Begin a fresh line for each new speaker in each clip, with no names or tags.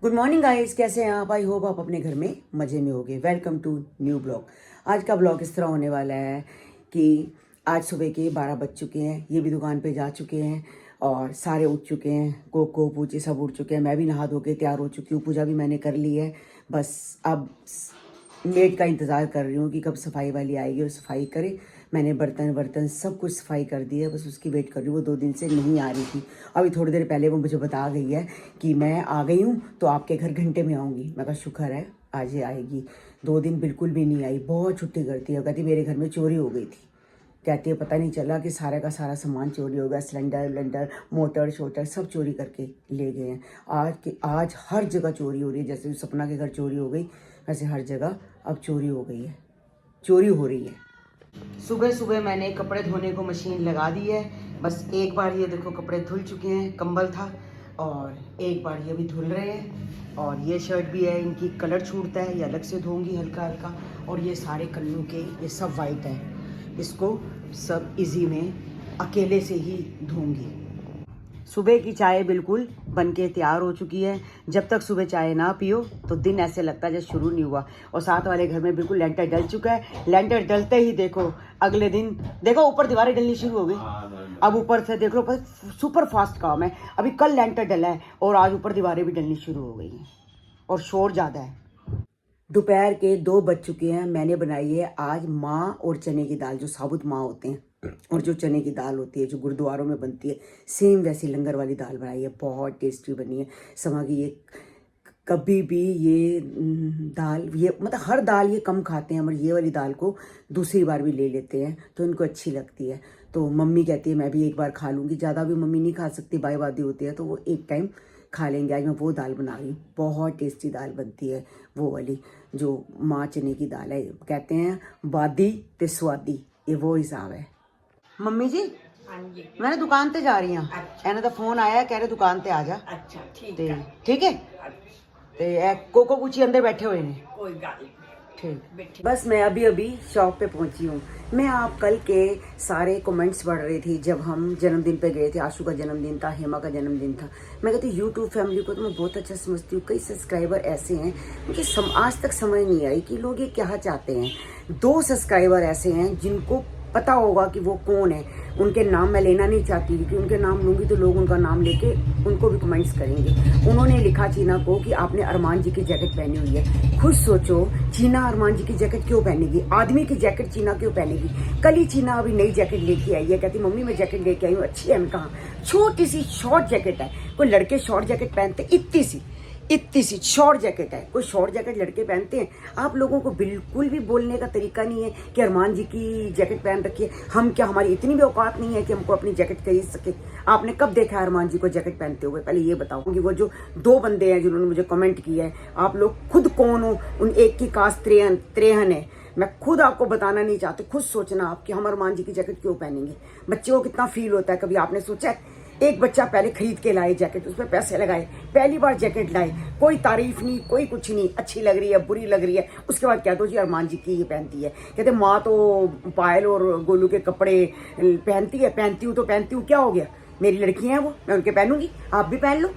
Good morning guys, कैसे हैं आप? आई होप आप अपने घर में मज़े में होगे। Welcome to new blog. आज का ब्लॉग इस तरह होने वाला है कि आज सुबह के 12 बज चुके हैं, ये भी दुकान पे जा चुके हैं और सारे उठ चुके हैं। कोको पूछे सब उठ चुके हैं। मैं भी नहा धो के तैयार हो चुकी हूँ, पूजा भी मैंने कर ली है। बस अब मेड का इंतज़ार कर रही हूँ कि कब सफाई वाली आएगी और सफाई करे। मैंने बर्तन सब कुछ सफाई कर दी है, बस उसकी वेट कर रही हूँ। वो 2 दिन से नहीं आ रही थी, अभी थोड़ी देर पहले वो मुझे बता गई है कि मैं आ गई हूँ तो आपके घर घंटे में आऊँगी। मैं कहा शुक्र है आज ही आएगी। 2 दिन बिल्कुल भी नहीं आई, बहुत छुट्टी करती है। कहती मेरे घर में चोरी हो गई थी। कहती है पता नहीं चला कि सारा का सारा सामान चोरी हो गया, सिलेंडर मोटर शोटर सब चोरी करके ले गए हैं। आज हर जगह चोरी हो रही है। जैसे सपना के घर चोरी हो गई, वैसे हर जगह अब चोरी हो गई है, चोरी हो रही है। सुबह सुबह मैंने कपड़े धोने को मशीन लगा दी है। बस एक बार ये देखो कपड़े धुल चुके हैं, कंबल था, और एक बार ये भी धुल रहे हैं। और ये शर्ट भी है, इनकी कलर छूटता है, ये अलग से धोऊंगी हल्का हल्का। और ये सारे कल्लू के ये सब वाइट है, इसको सब इजी में अकेले से ही धोऊंगी। सुबह की चाय बिल्कुल बनके तैयार हो चुकी है। जब तक सुबह चाय ना पियो तो दिन ऐसे लगता है जैसे शुरू नहीं हुआ। और साथ वाले घर में बिल्कुल लेंटर डल चुका है। लेंटर डलते ही देखो अगले दिन देखो ऊपर दीवारें डलनी शुरू हो गई। अब ऊपर से देख लो, सुपर फास्ट काम है। अभी कल लेंटर डला है और आज ऊपर दीवारें भी डलनी शुरू हो गई हैं और शोर ज़्यादा है। दोपहर के 2 बज चुके हैं। मैंने बनाई है आज माँ और चने की दाल, जो साबुत माँ होते हैं और जो चने की दाल होती है जो गुरुद्वारों में बनती है, सेम वैसी लंगर वाली दाल बनाई है। बहुत टेस्टी बनी है। समा की ये कभी भी ये दाल, ये मतलब हर दाल ये कम खाते हैं, मगर ये वाली दाल को दूसरी बार भी ले लेते हैं तो इनको अच्छी लगती है। तो मम्मी कहती है मैं भी एक बार खा लूँगी। ज़्यादा भी मम्मी नहीं खा सकती, बाई होती है, तो वो एक टाइम खा लेंगे। आज मैं वो दाल बना रही हूँ, बहुत टेस्टी दाल बनती है वो वाली जो माँ चने की दाल है। कहते हैं बादी ते स्वादी, ये वो हिसाब है। मम्मी जी मैंने दुकान ते जा रही हूँ। एना दा फोन आया, कह रहे दुकान ते आ जा।
अच्छा ठीक
ते
है।
ठीक है। ते कोको कुची अंदर बैठे हुए ने।
कोई गल
ठीक। बस मैं अभी शॉप पे पहुंची हूँ। मैं आप कल के सारे कमेंट्स पढ़ रही थी जब हम जन्मदिन पे गए थे। आशु का जन्मदिन था, हेमा का जन्मदिन था। मैं कहती यूट्यूब फैमिली को तो मैं बहुत अच्छा समझती हूँ। कई सब्सक्राइबर ऐसे हैं, मुझे आज तक समझ नहीं आई कि लोग ये क्या चाहते हैं। 2 सब्सक्राइबर ऐसे हैं जिनको पता होगा कि वो कौन है। उनके नाम मैं लेना नहीं चाहती क्योंकि उनके नाम लूंगी तो लोग उनका नाम लेके उनको भी कमेंट्स करेंगे। उन्होंने लिखा चीना को कि आपने अरमान जी की जैकेट पहनी हुई है। खुद सोचो, चीना अरमान जी की जैकेट क्यों पहनेगी? आदमी की जैकेट चीना क्यों पहनेगी? कल ही चीना अभी नई जैकेट लेके आई है। कहती मम्मी मैं जैकेट लेके आई हूँ, अच्छी है। मैं कहा छोटी सी शॉर्ट जैकेट है। कोई लड़के शॉर्ट जैकेट पहनते? इतनी सी शॉर्ट जैकेट है। कोई शॉर्ट जैकेट लड़के पहनते हैं? आप लोगों को बिल्कुल भी बोलने का तरीका नहीं है कि अरमान जी की जैकेट पहन रखी है। हम क्या, हमारी इतनी भी औकात नहीं है कि हमको अपनी जैकेट खरीद सके? आपने कब देखा है अरमान जी को जैकेट पहनते हुए? पहले ये बताओ कि वो जो 2 बंदे हैं जिन्होंने मुझे कमेंट किया है, आप लोग खुद कौन हो? उन एक की कास्ट त्रेहन है। मैं खुद आपको बताना नहीं चाहती, खुद सोचना आप कि हम अरमान जी की जैकेट क्यों पहनेंगे। बच्चे को कितना फील होता है, कभी आपने सोचा है? एक बच्चा पहले खरीद के लाए जैकेट, उसमें पैसे लगाए, पहली बार जैकेट लाए, कोई तारीफ नहीं, कोई कुछ नहीं, अच्छी लग रही है बुरी लग रही है, उसके बाद कह दो जी अरमान जी की ये पहनती है। कहते माँ तो पायल और गोलू के कपड़े पहनती हूँ तो पहनती हूँ, क्या हो गया? मेरी लड़की हैं वो, मैं उनके पहनूंगी, आप भी पहन लो।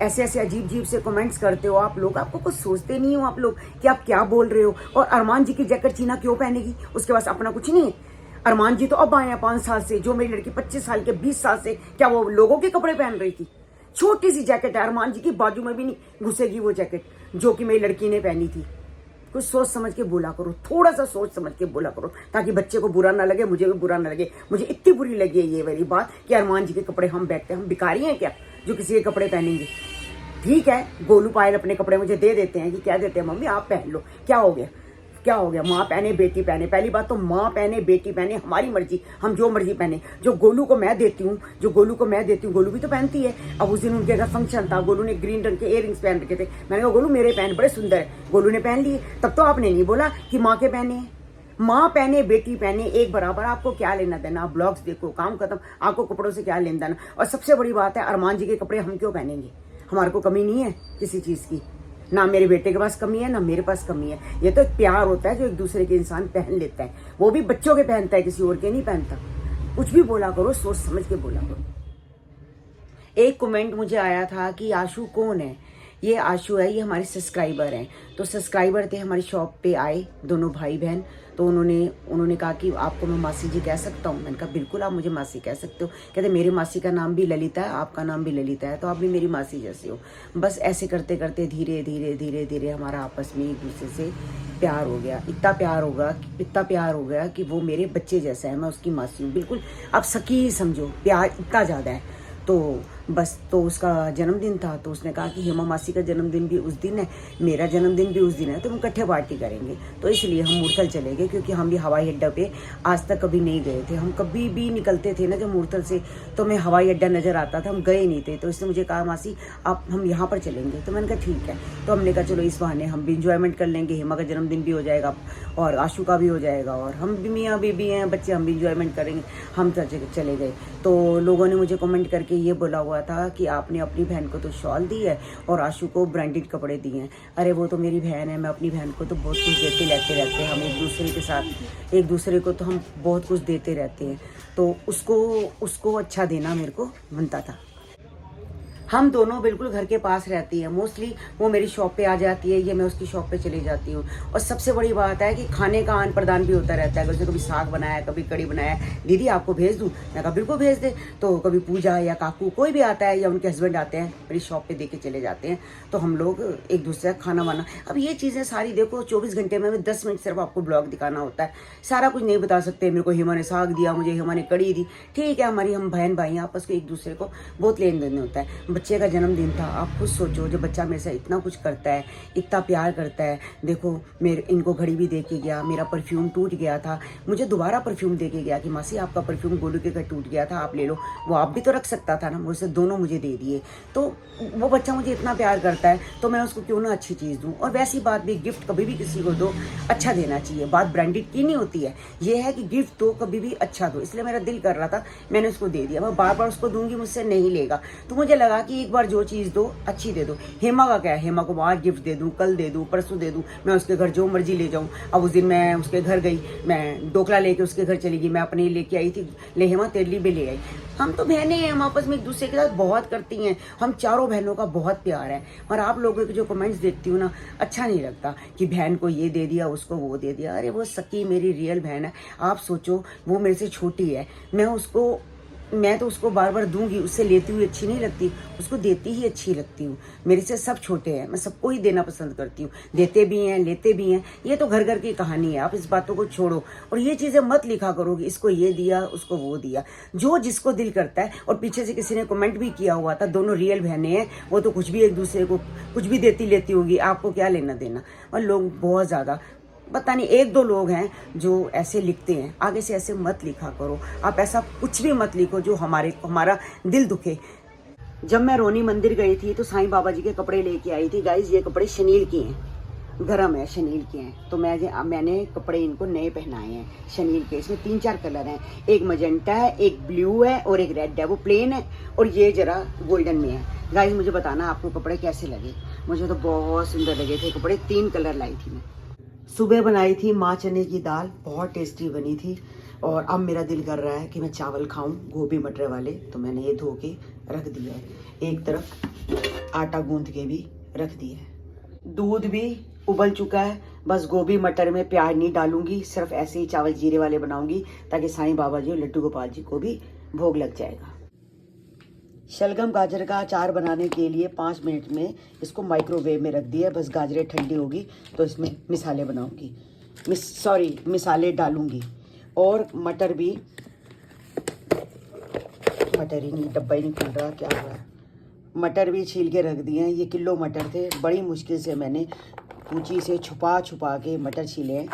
ऐसे अजीब से कमेंट्स करते हो आप लोग। आपको कुछ सोचते नहीं हो आप लोग कि आप क्या बोल रहे हो। और अरमान जी की जैकेट चीना क्यों पहनेगी? उसके पास अपना कुछ नहीं है। अरमान जी तो अब आए हैं 5 साल से। जो मेरी लड़की 25 साल के 20 साल से क्या वो लोगों के कपड़े पहन रही थी? छोटी सी जैकेट है, अरमान जी की बाजू में भी नहीं घुसेगी वो जैकेट जो कि मेरी लड़की ने पहनी थी। कुछ सोच समझ के बोला करो, थोड़ा सा सोच समझ के बोला करो, ताकि बच्चे को बुरा ना लगे, मुझे भी बुरा ना लगे। मुझे इतनी बुरी लगी है ये वाली बात कि अरमान जी के कपड़े हम बैठते हैं। हम भिखारी हैं क्या जो किसी के कपड़े पहनेंगे? ठीक है, गोलू पायल अपने कपड़े मुझे दे देते हैं कि क्या देते हैं, मम्मी आप पहन लो, क्या हो गया? माँ पहने बेटी पहने। पहली बात तो माँ पहने बेटी पहने हमारी मर्जी, हम जो मर्जी पहने। जो गोलू को मैं देती हूँ, गोलू भी तो पहनती है। अब उस दिन उनके घर फंक्शन था, गोलू ने ग्रीन रंग के इयररिंग्स पहन रखे थे। मैंने कहा गोलू मेरे पहन, बड़े सुंदर है। गोलू ने पहन लिए, तब तो आपने नहीं बोला कि माँ के पहने हैं। माँ पहने बेटी पहने एक बराबर, आपको क्या लेना देना? आप ब्लॉग्स देखो, काम खत्म, आपको कपड़ों से क्या लेना देना? और सबसे बड़ी बात है, अरमान जी के कपड़े हम क्यों पहनेंगे? हमारे को कमी नहीं है किसी चीज की, ना मेरे बेटे के पास कमी है ना मेरे पास कमी है। ये तो एक प्यार होता है जो एक दूसरे के इंसान पहन लेता है, वो भी बच्चों के पहनता है, किसी और के नहीं पहनता। कुछ भी बोला करो, सोच समझ के बोला करो। एक कमेंट मुझे आया था कि आशु कौन है? ये आशु है, ये हमारे सब्सक्राइबर हैं। तो सब्सक्राइबर थे, हमारी शॉप पे आए दोनों भाई बहन। तो उन्होंने कहा कि आपको मैं मासी जी कह सकता हूँ। मैंने कहा बिल्कुल आप मुझे मासी कह सकते हो। कहते मेरी मासी का नाम भी ललिता है, आपका नाम भी ललिता है, तो आप भी मेरी मासी जैसी हो। बस ऐसे करते करते धीरे धीरे धीरे धीरे हमारा आपस में एक दूसरे से प्यार हो गया। इतना प्यार हो गया कि वो मेरे बच्चे जैसा है, मैं उसकी मासी हूँ बिल्कुल। आप सखी ही समझो, प्यार इतना ज़्यादा है। तो बस, तो उसका जन्मदिन था, तो उसने कहा कि हेमा मासी का जन्मदिन भी उस दिन है, मेरा जन्मदिन भी उस दिन है, तो हम इकट्ठे पार्टी करेंगे। तो इसलिए हम मूर्थल चले गए, क्योंकि हम भी हवाई अड्डा पे आज तक कभी नहीं गए थे। हम कभी भी निकलते थे ना जब मूर्थल से, तो हमें हवाई अड्डा नज़र आता था, हम गए नहीं थे। तो इसने मुझे कहा मासी आप हम यहाँ पर चलेंगे। तो मैंने कहा ठीक है। तो हमने कहा चलो इस बहाने हम भी इंजॉयमेंट कर लेंगे, हेमा का जन्मदिन भी हो जाएगा और आशु का भी हो जाएगा, और हम भी मियाँ बीबी हैं, बच्चे, हम भी इंजॉयमेंट करेंगे। हम चले गए। तो लोगों ने मुझे कमेंट करके ये बोला हुआ था कि आपने अपनी बहन को तो शॉल दी है और आशु को ब्रांडेड कपड़े दिए हैं। अरे वो तो मेरी बहन है, मैं अपनी बहन को तो बहुत कुछ देते लेते रहते हैं। हम एक दूसरे के साथ, एक दूसरे को तो हम बहुत कुछ देते रहते हैं। तो उसको अच्छा देना मेरे को बनता था। हम दोनों बिल्कुल घर के पास रहती हैं। मोस्टली वो मेरी शॉप पे आ जाती है, ये मैं उसकी शॉप पे चली जाती हूँ। और सबसे बड़ी बात है कि खाने का आदान प्रदान भी होता रहता है। अगर उसने कभी साग बनाया, कभी कड़ी बनाया, दीदी आपको भेज दूँ, मैं कहा बिल्कुल भेज दे। तो कभी पूजा या काकू कोई भी आता है या उनके हस्बैंड आते हैं, मेरी शॉप पे दे के चले जाते हैं। तो हम लोग एक दूसरे का खाना वाना, अब ये चीज़ें सारी देखो 24 घंटे में 10 मिनट सिर्फ आपको ब्लॉग दिखाना होता है, सारा कुछ नहीं बता सकते। मेरे को हेमा ने साग दिया, मुझे हेमा ने कड़ी दी, ठीक है, हमारी हम बहन भाई आपस को एक दूसरे को बहुत लेन देन होता है। बच्चे का जन्मदिन था, आप खुद सोचो, जो बच्चा मेरे से इतना कुछ करता है, इतना प्यार करता है। देखो मेरे इनको घड़ी भी दे के गया, मेरा परफ्यूम टूट गया था, मुझे दोबारा परफ्यूम दे के गया कि मासी आपका परफ्यूम गोलू के घर टूट गया था, आप ले लो। वो आप भी तो रख सकता था ना, मुझसे दोनों मुझे दे दिए। तो वो बच्चा मुझे इतना प्यार करता है, तो मैं उसको क्यों ना अच्छी चीज़ दूँ। और वैसी बात भी, गिफ्ट कभी भी किसी को दो अच्छा देना चाहिए। बात ब्रांडेड की नहीं होती है, ये है कि गिफ्ट दो कभी भी अच्छा दो। इसलिए मेरा दिल कर रहा था, मैंने उसको दे दिया। मैं बार बार उसको दूंगी, मुझसे नहीं लेगा। तो मुझे लगा कि एक बार जो चीज़ दो अच्छी दे दो। हेमा का क्या है, हेमा को आज गिफ्ट दे दूं, कल दे दूं, परसों दे दूं, मैं उसके घर जो मर्जी ले जाऊं। अब उस दिन मैं उसके घर गई, मैं डोकला लेके उसके घर चली गई, मैं अपने लेके आई थी, ले हेमा तेरे लिए भी ले आई। हम तो बहनें हैं, हम आपस में एक दूसरे के साथ बहुत करती हैं। हम चारों बहनों का बहुत प्यार है। और आप लोगों के जो कमेंट्स देखती हूँ ना, अच्छा नहीं लगता कि बहन को ये दे दिया, उसको वो दे दिया। अरे वो सकी मेरी रियल बहन है। आप सोचो, वो मेरे से छोटी है, मैं तो उसको बार बार दूंगी, उससे लेती हुई अच्छी नहीं लगती, उसको देती ही अच्छी लगती हूँ। मेरे से सब छोटे हैं, मैं सबको ही देना पसंद करती हूँ, देते भी हैं लेते भी हैं। ये तो घर घर की कहानी है, आप इस बातों को छोड़ो और ये चीज़ें मत लिखा करो कि इसको ये दिया उसको वो दिया। जो जिसको दिल करता है। और पीछे से किसी ने कमेंट भी किया हुआ था, दोनों रियल बहनें हैं, वो तो कुछ भी एक दूसरे को कुछ भी देती लेती होगी, आपको क्या लेना देना। और लोग बहुत ज़्यादा, पता नहीं, एक दो लोग हैं जो ऐसे लिखते हैं। आगे से ऐसे मत लिखा करो, आप ऐसा कुछ भी मत लिखो जो हमारा दिल दुखे। जब मैं रोनी मंदिर गई थी तो साईं बाबा जी के कपड़े लेके आई थी। गाइज ये कपड़े शनील के हैं, गरम है, शनील के हैं। तो मैंने कपड़े इनको नए पहनाए हैं शनील के। इसमें 3-4 कलर हैं, एक मजेंटा है, एक ब्लू है और एक रेड है। वो प्लेन है और ये जरा गोल्डन में है। गाइज मुझे बताना आपको कपड़े कैसे लगे। मुझे तो बहुत सुंदर लगे थे कपड़े। 3 कलर लाई थी मैं। सुबह बनाई थी माँ चने की दाल, बहुत टेस्टी बनी थी। और अब मेरा दिल कर रहा है कि मैं चावल खाऊं गोभी मटर वाले, तो मैंने ये धो के रख दिया है। एक तरफ आटा गूंथ के भी रख दिया है। दूध भी उबल चुका है, बस गोभी मटर में प्याज नहीं डालूंगी, सिर्फ ऐसे ही चावल जीरे वाले बनाऊंगी ताकि साईं बाबा जी और लड्डू गोपाल जी को भी भोग लग जाएगा। शलगम गाजर का अचार बनाने के लिए 5 मिनट में इसको माइक्रोवेव में रख दिया। बस गाजरें ठंडी होगी तो इसमें मिसाले बनाऊंगी, मिसाले डालूंगी। और मटर ही नहीं, डब्बा ही नहीं खुल रहा, क्या हुआ है। मटर भी छील के रख दिए हैं। ये किलो मटर थे, बड़ी मुश्किल से मैंने कूची से छुपा के मटर छीले हैं,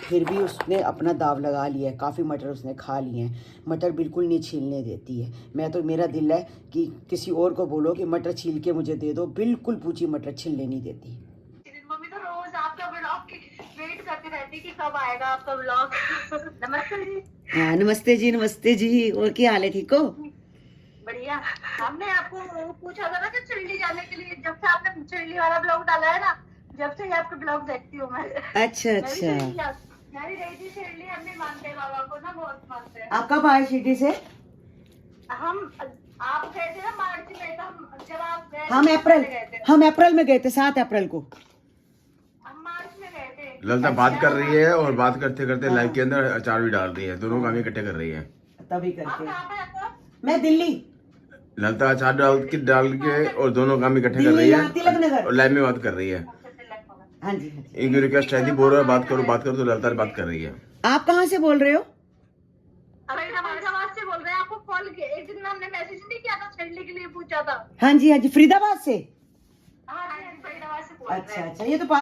फिर भी उसने अपना दाव लगा लिया है। काफ़ी मटर उसने खा लिए हैं। मटर बिल्कुल नहीं छीलने देती है। मेरा दिल है कि किसी और को बोलो कि मटर छील के मुझे दे दो, बिल्कुल पूछी मटर छीलने नहीं देती।
मम्मी तो रोज आपका ब्लॉग की वेट करती रहती कि कब आएगा आपका ब्लॉग। नमस्ते जी।
हाँ नमस्ते जी। और क्या हाल है, ठीक हो?
बढ़िया। हमने आपको पूछा था ना कि चिल्ली जाने के लिए, जब से आपने चिल्ली वाला ब्लॉग डाला है ना, जब से ही आपके ब्लॉग देखती हूँ मैं।
अच्छा।
मैं भी गई थी शिरडी, हम भी मानते हैं बाबा को ना, बहुत मानते हैं।
आप कब आए शिरडी से?
हम आप गए थे ना मार्च में, तो हम जब आप गए
हम
थे,
अप्रैल
गए थे
हम अप्रैल में गए थे, 7 अप्रैल को।
हम मार्च में गए थे।
ललिता बात कर रही है और बात करते करते लाइव के अंदर अचार भी डाल रही है, दोनों काम इकट्ठे कर रही है।
तभी
आप
करके
कहाँ पे रहते हो?
मैं दिल्ली
ललिता अचार डाल के और दोनों काम इकट्ठे कर
दिल्ली,
रही
यहाँ तिलक
है
नगर।
और लाइव में बात कर रही है।
अच्छा, तिलक नगर।
हाँ जी, हाँ जी।
इनकी रिक्वेस्ट आई थी, बोल रहा है बात करो, तो ललिता बात कर रही है।
आप कहाँ से बोल रहे हो?
फरीदाबाद से बोल रहे हैं। आपको कॉल किया, एक दिन हमने मैसेज नहीं किया था, छेड़ने के लिए पूछा था।
हाँ जी, हाँ जी, फरीदाबाद से।
हाँ जी, फरीदाबाद से बोल रहे
अच्छा
हैं।
अच्छा, ये तो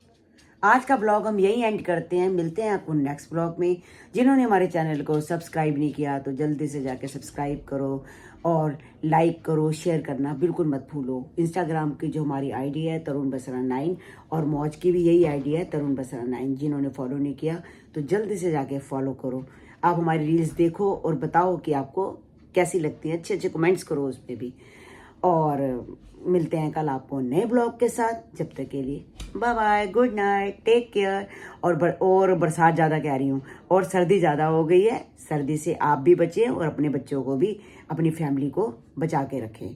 आज का ब्लॉग हम यही एंड करते हैं। मिलते हैं आपको नेक्स्ट ब्लॉग में। जिन्होंने हमारे चैनल को सब्सक्राइब नहीं किया तो जल्दी से जाके सब्सक्राइब करो और लाइक करो, शेयर करना बिल्कुल मत भूलो। इंस्टाग्राम की जो हमारी आईडी है तरुण बसरा 9 और मौज की भी यही आईडी है तरुण बसरा 9। जिन्होंने फॉलो नहीं किया तो जल्दी से जाके फॉलो करो। आप हमारी रील्स देखो और बताओ कि आपको कैसी लगती है, अच्छे अच्छे कमेंट्स करो उस पर भी। और मिलते हैं कल आपको नए ब्लॉग के साथ। जब तक के लिए bye bye, good night, take care. और बरसात ज़्यादा कह रही हूँ और सर्दी ज़्यादा हो गई है। सर्दी से आप भी बचें और अपने बच्चों को भी, अपनी फैमिली को बचा के रखें।